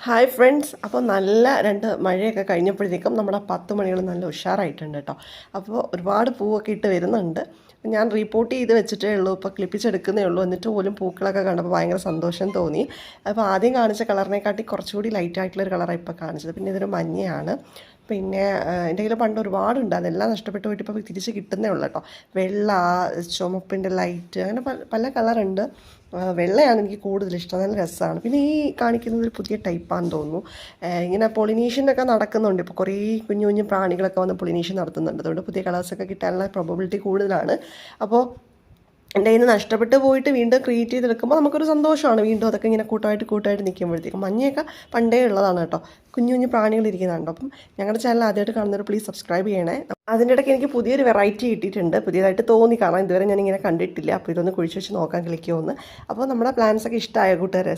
Hi friends. അപ്പോൾ നല്ല രണ്ട് മഴയൊക്കെ കഴിഞ്ഞപ്പോഴത്തേക്കും നമ്മുടെ 10 മണികൾ നല്ല ഉഷാറായിട്ടുണ്ട് കേട്ടോ. അപ്പോൾ ഒരുപാട് പൂവൊക്കെ ഇട്ട് വരുന്നുണ്ട്. ഞാൻ റിപ്പോർട്ട് ചെയ്ത് വെച്ചിട്ടേ ഉള്ളൂ, ഇപ്പോൾ ക്ലിപ്പിച്ചെടുക്കുന്നേ ഉള്ളൂ. എന്നിട്ട് പോലും പൂക്കളൊക്കെ കണ്ടപ്പോൾ ഭയങ്കര സന്തോഷം തോന്നി. അപ്പോൾ ആദ്യം കാണിച്ച കളറിനെക്കാട്ടി കുറച്ചുകൂടി ലൈറ്റായിട്ടുള്ളൊരു കളറാണ് ഇപ്പോൾ കാണിച്ചത്. പിന്നെ ഇതൊരു മഞ്ഞയാണ്. പിന്നെ എൻ്റെ കയ്യിൽ പണ്ട് ഒരുപാടുണ്ട്, അതെല്ലാം നഷ്ടപ്പെട്ട് പോയിട്ട് ഇപ്പോൾ തിരിച്ച് കിട്ടുന്നേ ഉള്ളൂ കേട്ടോ. വെള്ള, ചുമപ്പിൻ്റെ ലൈറ്റ്, അങ്ങനെ പല കളറുണ്ട്. വെള്ളയാണ് എനിക്ക് കൂടുതൽ ഇഷ്ടം, നല്ല രസമാണ്. പിന്നെ ഈ കാണിക്കുന്നത് ഒരു പുതിയ ടൈപ്പാണെന്ന് തോന്നുന്നു. ഇങ്ങനെ പൊളിനേഷനൊക്കെ നടക്കുന്നുണ്ട് ഇപ്പോൾ, കുറേ കുഞ്ഞു കുഞ്ഞു പ്രാണികളൊക്കെ വന്ന് പൊളിനേഷൻ നടത്തുന്നുണ്ട്. അതുകൊണ്ട് പുതിയ കളേഴ്സൊക്കെ കിട്ടാനുള്ള പ്രോബബിലിറ്റി കൂടുതലാണ്. അപ്പോൾ എൻ്റെ കയ്യിൽ നിന്ന് നഷ്ടപ്പെട്ട് പോയിട്ട് വീണ്ടും ക്രിയേറ്റ് ചെയ്തെടുക്കുമ്പോൾ നമുക്കൊരു സന്തോഷമാണ്. വീണ്ടും അതൊക്കെ ഇങ്ങനെ കൂട്ടമായിട്ട് നിൽക്കുമ്പോഴത്തേക്കും. മഞ്ഞയൊക്കെ പണ്ടേ ഉള്ളതാണ് കേട്ടോ, കുഞ്ഞു കുഞ്ഞു പ്രാണികൾ ഇരിക്കുന്നുണ്ട്. അപ്പം ഞങ്ങളുടെ ചാനൽ ആദ്യമായിട്ട് കാണുന്നവർ പ്ലീസ് സബ്സ്ക്രൈബ് ചെയ്യണേ. അതിൻ്റെ ഇടയ്ക്ക് എനിക്ക് പുതിയൊരു വെറൈറ്റി കിട്ടിയിട്ടുണ്ട്, പുതിയതായിട്ട് തോന്നി, കാരണം ഇതുവരെ ഞാനിങ്ങനെ കണ്ടിട്ടില്ല. അപ്പോൾ ഇതൊന്ന് കുഴിച്ച് വെച്ച് നോക്കാൻ ക്ലിക്കുമെന്ന്. അപ്പോൾ നമ്മുടെ പ്ലാൻസൊക്കെ ഇഷ്ടമായ കൂട്ടുകാരെ.